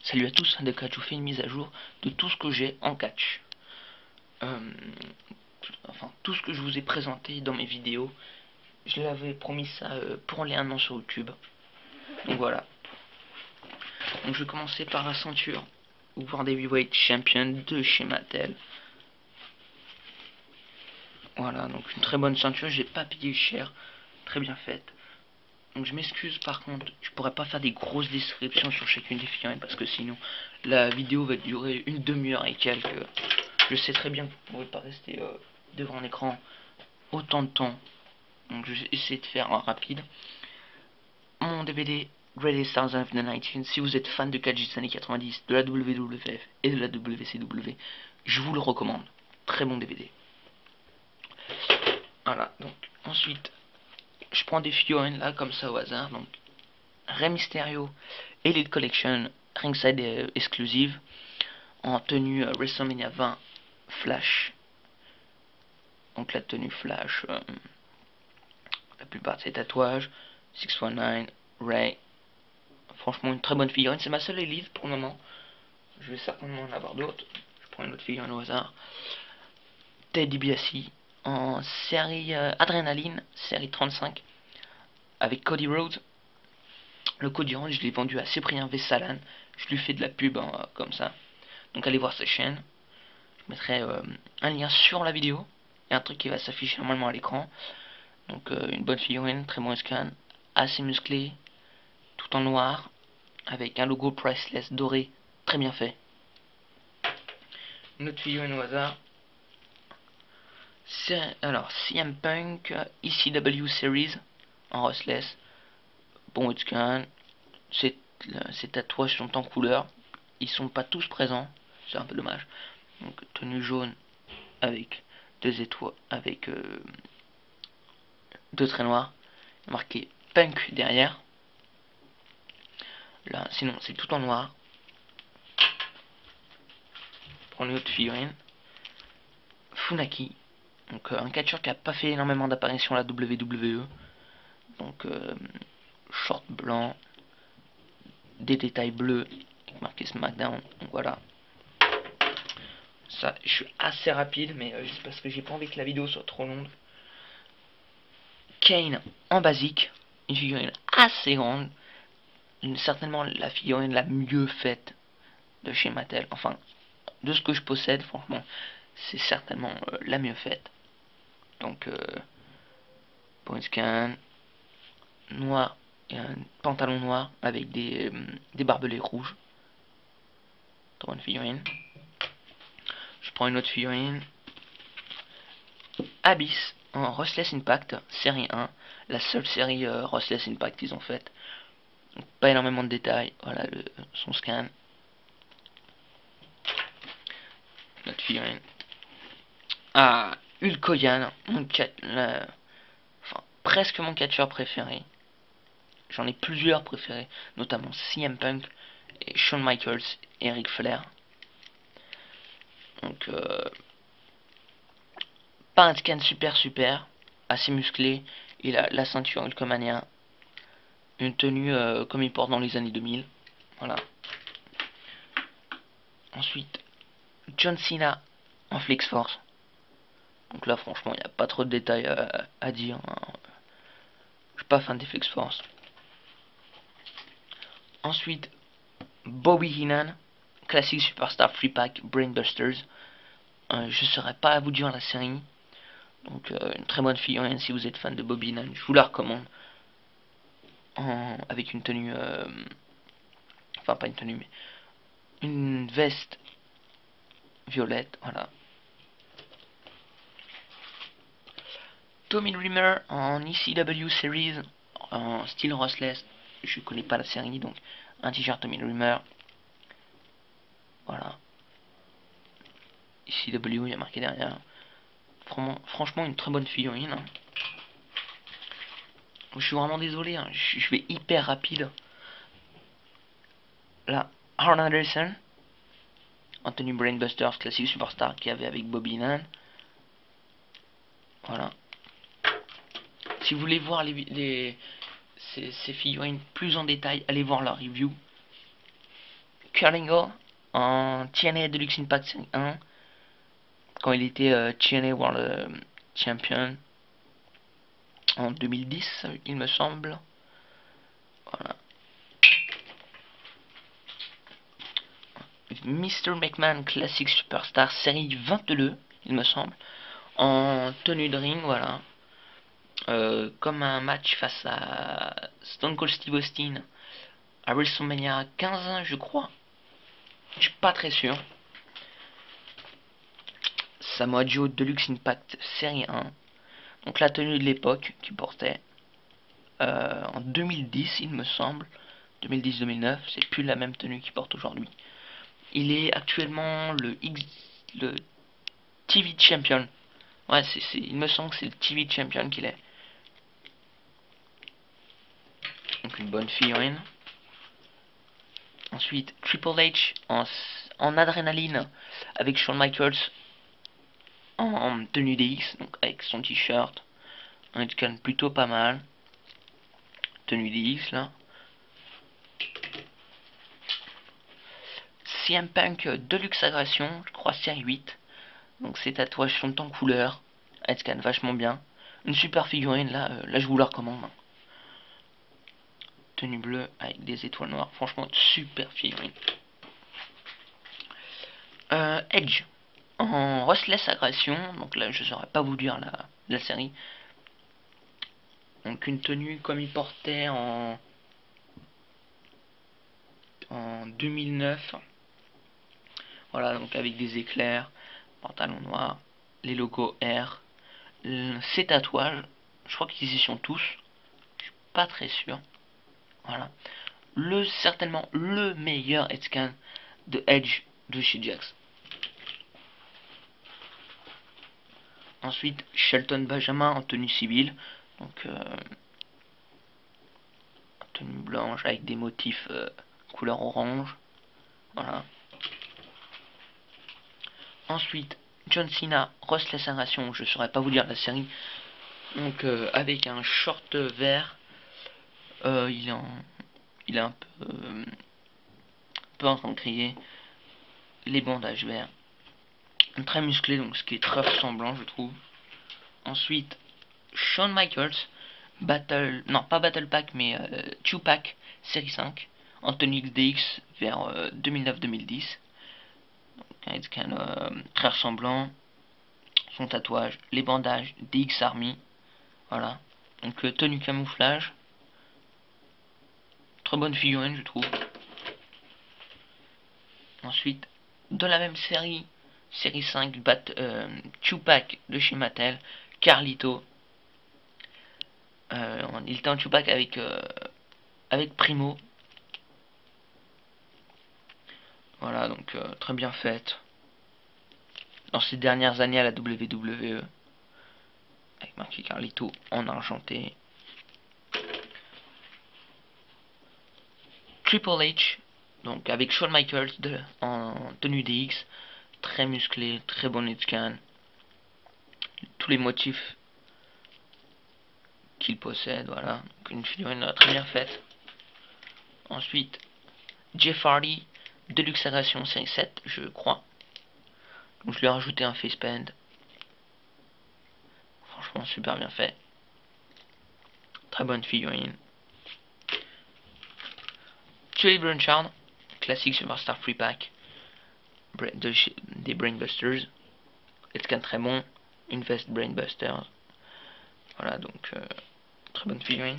Salut à tous, de catch, je vous fais une mise à jour de tout ce que j'ai en catch. Enfin, tout ce que je vous ai présenté dans mes vidéos. Je l'avais promis ça pour les 1 an sur YouTube. Donc voilà. Donc je vais commencer par la ceinture World Heavyweight Champion de chez Mattel. Voilà, donc une très bonne ceinture, j'ai pas payé cher, très bien faite. Donc je m'excuse par contre, je pourrais pas faire des grosses descriptions sur chacune des figurines parce que sinon la vidéo va durer une demi-heure et quelques. Je sais très bien que vous ne pouvez pas rester devant un écran autant de temps. Donc je vais essayer de faire un rapide. Mon DVD Greatest Stars of the 19, si vous êtes fan de catch des années 90, de la WWF et de la WCW, je vous le recommande. Très bon DVD. Voilà, donc ensuite, je prends des figurines là comme ça au hasard. Donc Rey Mysterio Elite Collection Ringside Exclusive en tenue WrestleMania 20 Flash. Donc la tenue Flash, la plupart de ses tatouages, 619, Ray. Franchement une très bonne figurine, c'est ma seule Elite pour le moment. Je vais certainement en avoir d'autres. Je prends une autre figurine au hasard. Ted DiBiase en série Adrenaline, série 35, avec Cody Rhodes. Le Cody Rhodes, je l'ai vendu à Cyprien Vessalan. Je lui fais de la pub comme ça. Donc allez voir sa chaîne. Je mettrai un lien sur la vidéo et un truc qui va s'afficher normalement à l'écran. Donc une bonne figurine, très bon scan, assez musclé, tout en noir, avec un logo priceless doré, très bien fait. Une autre figurine au hasard. Alors CM Punk ECW Series en Rossless, bon scan. Ces tatouages sont en couleur, ils sont pas tous présents, c'est un peu dommage. Donc tenue jaune avec deux étoiles, avec deux traits noirs, marqué Punk derrière. Là, sinon c'est tout en noir. Prends une autre figurine. Funaki, donc un catcheur qui a pas fait énormément d'apparitions à la WWE. Donc short blanc, des détails bleus, marqué SmackDown. Donc voilà. Ça, je suis assez rapide, mais juste parce que j'ai pas envie que la vidéo soit trop longue. Kane en basique, une figurine assez grande, certainement la figurine la mieux faite de chez Mattel. Enfin, de ce que je possède, franchement, c'est certainement la mieux faite. Donc, point scan, noir, et un pantalon noir avec des barbelés rouges. Trop une figurine. Je prends une autre figurine. Abyss en Ruthless Impact, série 1. La seule série Ruthless Impact qu'ils ont faite. Donc, pas énormément de détails. Voilà son scan. Notre figurine. Ah, Hulk Hogan, enfin, presque mon catcheur préféré. J'en ai plusieurs préférés, notamment CM Punk, et Shawn Michaels et Ric Flair. Donc, pas un scan super, assez musclé. Il a la ceinture Hulkamania, une tenue comme il porte dans les années 2000. Voilà. Ensuite, John Cena en Flex Force. Donc là, franchement, il n'y a pas trop de détails à dire. Hein. Je suis pas fan des Flex Force. Ensuite, Bobby Heenan, classique Superstar Free Pack Brainbusters. Je ne saurais pas à vous dire la série. Donc une très bonne figurine si vous êtes fan de Bobby Heenan. Je vous la recommande. Avec une tenue... enfin pas une tenue mais... une veste violette. Voilà. Tommy Dreamer en ECW Series. En style Rossless. Je connais pas la série donc un t-shirt Tommy Dreamer. Voilà. ECW, il y a marqué derrière. Franchement, une très bonne figurine. Hein. Je suis vraiment désolé, hein. Je vais hyper rapide. Là, Arn Anderson, en tenue Brainbusters classique Superstar qu'il y avait avec Bobby Heenan. Voilà. Si vous voulez voir ces figurines plus en détail, allez voir leur review. Kurt Angle en TNA Deluxe Impact Série 1 quand il était TNA World Champion en 2010, il me semble. Voilà. Mr. McMahon Classic Superstar série 22, il me semble, en tenue de ring, voilà. Comme un match face à Stone Cold Steve Austin à WrestleMania 15, je crois. Je suis pas très sûr. Samoa Joe Deluxe Impact série 1. Donc la tenue de l'époque qu'il portait en 2010, il me semble. 2010-2009, c'est plus la même tenue qu'il porte aujourd'hui. Il est actuellement le TV Champion. Ouais, il me semble que c'est le TV Champion qu'il est. Donc une bonne figurine. Ensuite, Triple H en adrénaline avec Shawn Michaels en tenue DX, donc avec son t-shirt. Un headcan plutôt pas mal. Tenue DX là. CM Punk Deluxe Agression, je crois série 8. Donc ces tatouages sont en couleur. Headcan vachement bien. Une super figurine là, là je vous la recommande. Tenue bleue avec des étoiles noires. Franchement, super figurine. Edge en Restless Aggression. Donc là, je ne saurais pas vous dire la série. Donc une tenue comme il portait en 2009. Voilà, donc avec des éclairs, pantalon noir, les logos R, ces tatouages. Je crois qu'ils y sont tous. Je suis pas très sûr. Voilà. Certainement le meilleur headscan de Edge de chez Jax. Ensuite, Shelton Benjamin en tenue civile. Donc, tenue blanche avec des motifs couleur orange. Voilà. Ensuite, John Cena, Restless Aggression. Je ne saurais pas vous dire la série. Donc, avec un short vert. Il est un peu en train de crier. Les bandages verts. Très musclé, donc ce qui est très ressemblant, je trouve. Ensuite, Shawn Michaels, non pas Battle Pack, mais Tupac, série 5, en tenue XDX vers 2009-2010. Un headscan très ressemblant. Son tatouage, les bandages, DX Army. Voilà. Donc tenue camouflage. Très bonne figurine, je trouve. Ensuite, de la même série, série 5, Tupac de chez Mattel, Carlito. Il était en Tupac avec Primo. Voilà, donc très bien faite. Dans ces dernières années à la WWE. Avec marqué Carlito en argenté. Triple H, donc avec Shawn Michaels en tenue DX. Très musclé, très bon headscan. Tous les motifs qu'il possède, voilà. Donc une figurine très bien faite. Ensuite, Jeff Hardy, Deluxe Agression série 7, je crois. Donc je lui ai rajouté un facepad. Franchement, super bien fait. Très bonne figurine. Tully Blanchard, classique Superstar Free Pack des Brainbusters. Headscan très bon. Une veste Brainbusters. Voilà, donc très bonne figurine.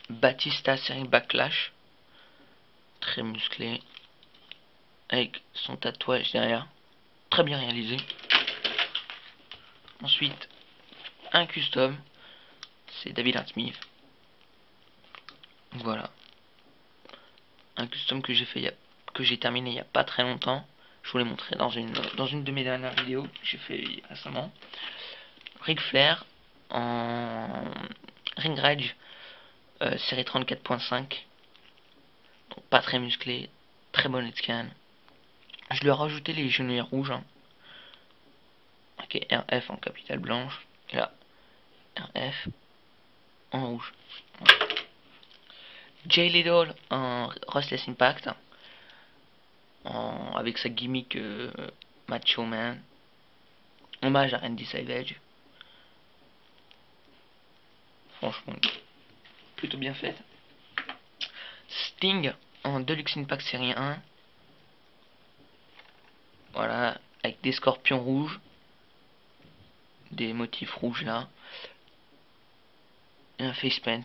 Batista série Backlash. Très musclé. Avec son tatouage derrière. Très bien réalisé. Ensuite, un custom. C'est David Hart Smith. Voilà. Un custom que j'ai terminé il n'y a pas très longtemps. Je vous l'ai montré dans une de mes dernières vidéos que j'ai fait récemment. Ric Flair en Ring Rage série 34.5. Donc pas très musclé, très bon headscan. Je lui ai rajouté les genouillères rouges. Hein. Ok, RF en capitale blanche. Et là, RF en rouge. Jay Little en Restless Impact. avec sa gimmick Macho Man. Hommage à Randy Savage. Franchement, plutôt bien fait. Sting en Deluxe Impact série 1. Voilà, avec des scorpions rouges. Des motifs rouges là. Et un face paint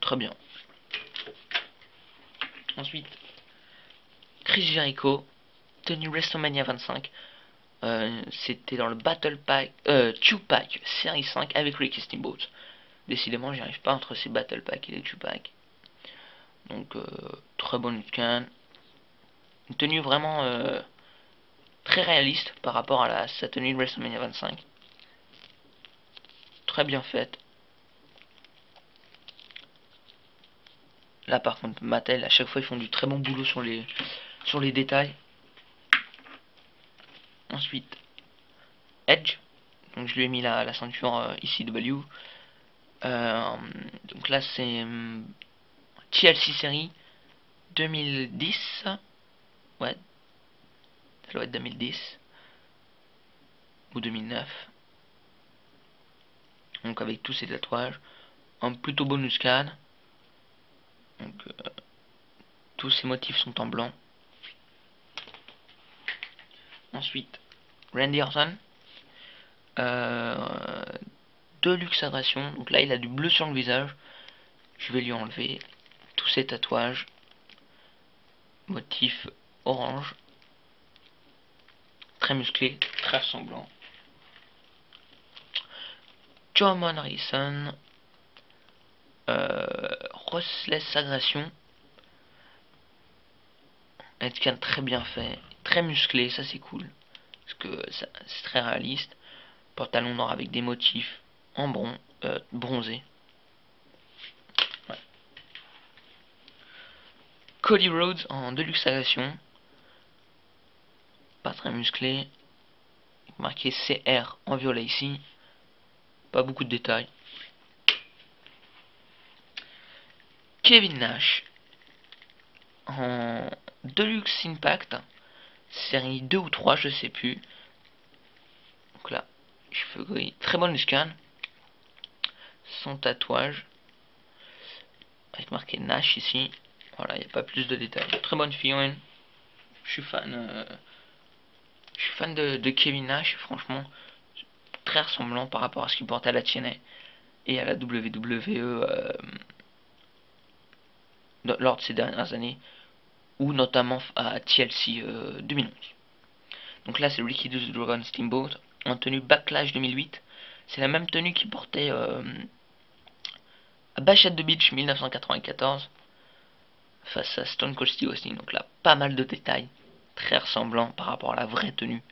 très bien. Ensuite, Chris Jericho, tenue WrestleMania 25. C'était dans le Battle Pack, 2-Pack série 5 avec Ricky Steamboat. Décidément, j'y arrive pas entre ces Battle Pack et les 2-Pack. Donc, très bonne scan. Une tenue vraiment très réaliste par rapport à sa tenue de WrestleMania 25. Très bien faite. Là, par contre, Mattel, à chaque fois, ils font du très bon boulot sur les détails. Ensuite, Edge. Donc, je lui ai mis la ceinture ECW. Donc là, c'est TLC série 2010. Ouais, ça doit être 2010 ou 2009. Donc avec tous ces tatouages, un plutôt bonus scan. Donc tous ces motifs sont en blanc. Ensuite, Randy Orton, Deluxe Agression. Donc là, il a du bleu sur le visage. Je vais lui enlever tous ces tatouages. Motif orange, très musclé, très ressemblant. John Morrison, Ruthless Agression. Un scan très bien fait, très musclé, ça c'est cool. Parce que c'est très réaliste. Pantalon noir avec des motifs en bronzé. Ouais. Cody Rhodes en Deluxe Agression. Pas très musclé. Marqué CR en violet ici. Pas beaucoup de détails. Kevin Nash en Deluxe Impact. Série 2 ou 3, je sais plus. Donc là, cheveux gris. Très bonne scan. Son tatouage. Avec marqué Nash ici. Voilà, il n'y a pas plus de détails. Très bonne figurine. Je suis fan. Je suis fan de Kevin Nash. Franchement, très ressemblant par rapport à ce qu'il portait à la TNA et à la WWE lors de ces dernières années. Ou notamment à TLC 2011. Donc là, c'est Ricky the Dragon Steamboat en tenue Backlash 2008. C'est la même tenue qu'il portait à Bash at the Beach 1994 face à Stone Cold Steve Austin. Donc là, pas mal de détails, très ressemblant par rapport à la vraie tenue.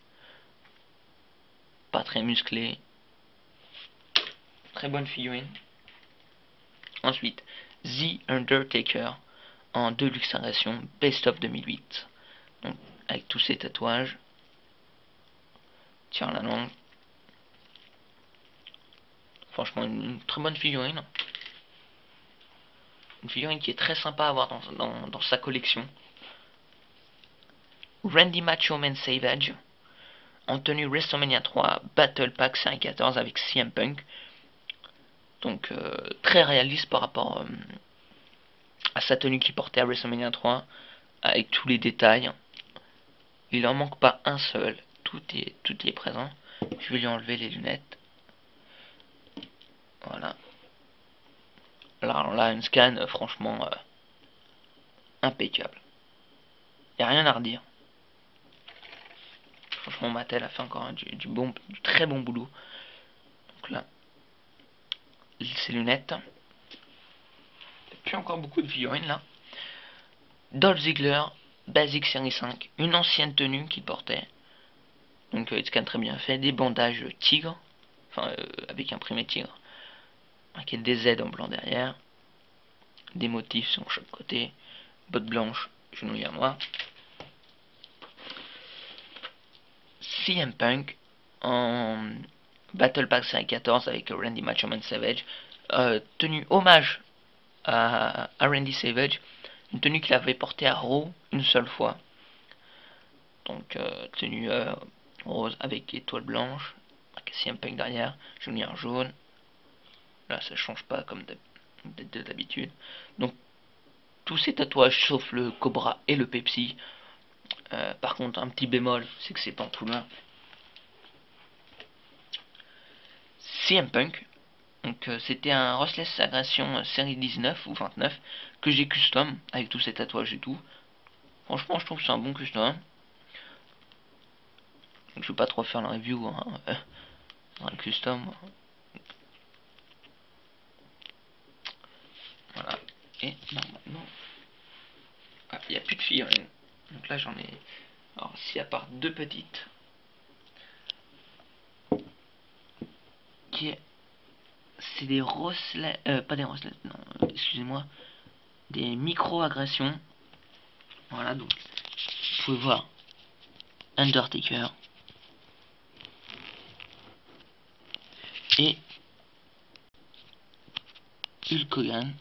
Pas très musclé. Très bonne figurine. Ensuite, The Undertaker en Deluxe Agression Best of 2008. Donc, avec tous ses tatouages. Tiens la langue. Franchement, une très bonne figurine. Une figurine qui est très sympa à avoir dans sa collection. Randy Macho Man Savage en tenue WrestleMania 3 Battle Pack 5-14 avec CM Punk. Donc très réaliste par rapport à sa tenue qu'il portait à WrestleMania 3 avec tous les détails. Il en manque pas un seul. Tout y est présent. Je vais lui enlever les lunettes. Voilà. Alors là, une scan franchement impeccable. Y a rien à redire. Franchement, Mattel a fait encore du très bon boulot. Donc là, ces lunettes. Puis encore beaucoup de figurines là. Dolph Ziggler, Basic Série 5, une ancienne tenue qu'il portait. Donc il scan très bien fait. Des bandages tigre, enfin avec imprimé tigre. Marqué des Z en blanc derrière. Des motifs sur chaque côté. Bottes blanches, genouillère noire. CM Punk en Battle Pack 5-14 avec Randy Macho Man Savage. Tenue hommage à Randy Savage. Une tenue qu'il avait portée à Raw une seule fois. Donc tenue rose avec étoile blanche, avec CM Punk derrière, lumière jaune. Là ça change pas comme d'habitude. Donc tous ces tatouages sauf le Cobra et le Pepsi. Par contre un petit bémol, c'est que c'est pas en couleur. CM Punk. Donc c'était un Ruthless Aggression série 19 ou 29 que j'ai custom avec tous ces tatouages et tout. Franchement je trouve que c'est un bon custom. Donc je vais pas trop faire la review hein, dans le custom. Voilà. Et normalement il n'y a plus de figurines. Donc là j'en ai. Alors si à part deux petites qui est. C'est des Roslet. Pas des Roslet, non, excusez-moi. Des micro-agressions. Voilà, donc vous pouvez voir Undertaker et Hulk Hogan.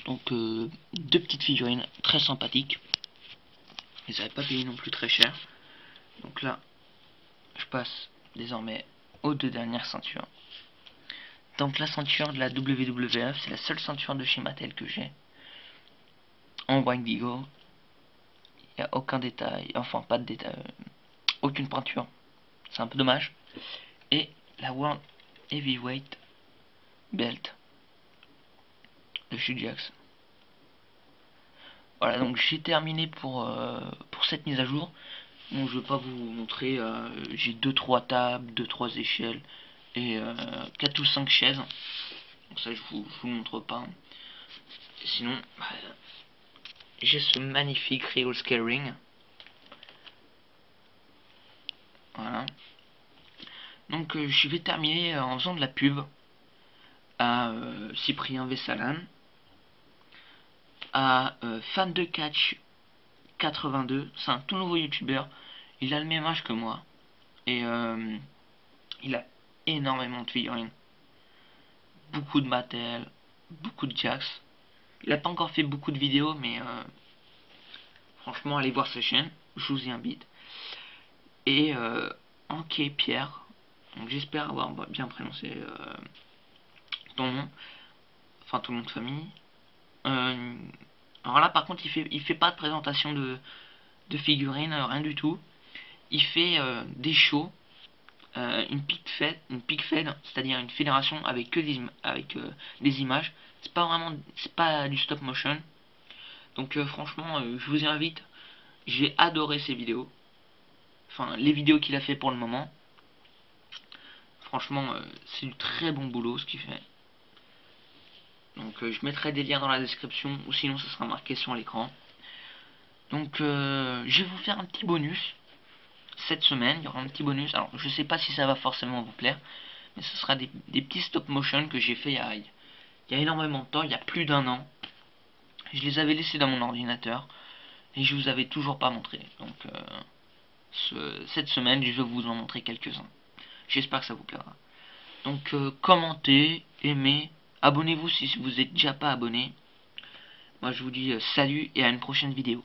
Donc deux petites figurines très sympathiques. Ils n'avaient pas payé non plus très cher. Donc là, je passe désormais aux deux dernières ceintures. Donc la ceinture de la WWF, c'est la seule ceinture de chez Mattel que j'ai. En White Vigo. Il n'y a aucun détail, enfin pas de détail, aucune peinture. C'est un peu dommage. Et la World Heavyweight Belt de chez Jax. Voilà, donc j'ai terminé pour cette mise à jour. Bon, je vais pas vous montrer, j'ai 2-3 tables, 2-3 échelles et 4 ou 5 chaises. Donc ça je vous montre pas. Et sinon, j'ai ce magnifique Real Scale Ring. Voilà. Donc je vais terminer en faisant de la pub à Cyprien Vessalan, à Fan de Catch 82, c'est un tout nouveau youtubeur, il a le même âge que moi, et il a énormément de figurines, beaucoup de Mattel, beaucoup de Jax. Il a pas encore fait beaucoup de vidéos, mais franchement allez voir sa chaîne, je vous y invite. Et Anké Pierre, donc j'espère avoir bien prononcé ton nom, enfin ton nom de famille. Alors là par contre il fait pas de présentation de figurines, rien du tout. Il fait des shows, une pick fed, c'est-à-dire une fédération avec que des images. C'est pas du stop motion. Donc franchement, je vous y invite. J'ai adoré ses vidéos. Enfin, les vidéos qu'il a fait pour le moment. Franchement, c'est du très bon boulot ce qu'il fait. Donc je mettrai des liens dans la description ou sinon ça sera marqué sur l'écran. Donc je vais vous faire un petit bonus. Cette semaine, il y aura un petit bonus. Alors je sais pas si ça va forcément vous plaire, mais ce sera des petits stop motion que j'ai fait il y a énormément de temps, il y a plus d'un an. Je les avais laissés dans mon ordinateur et je vous avais toujours pas montré. Donc cette semaine, je vais vous en montrer quelques-uns. J'espère que ça vous plaira. Donc commentez, aimez, abonnez-vous si vous n'êtes déjà pas abonné. Moi je vous dis salut et à une prochaine vidéo.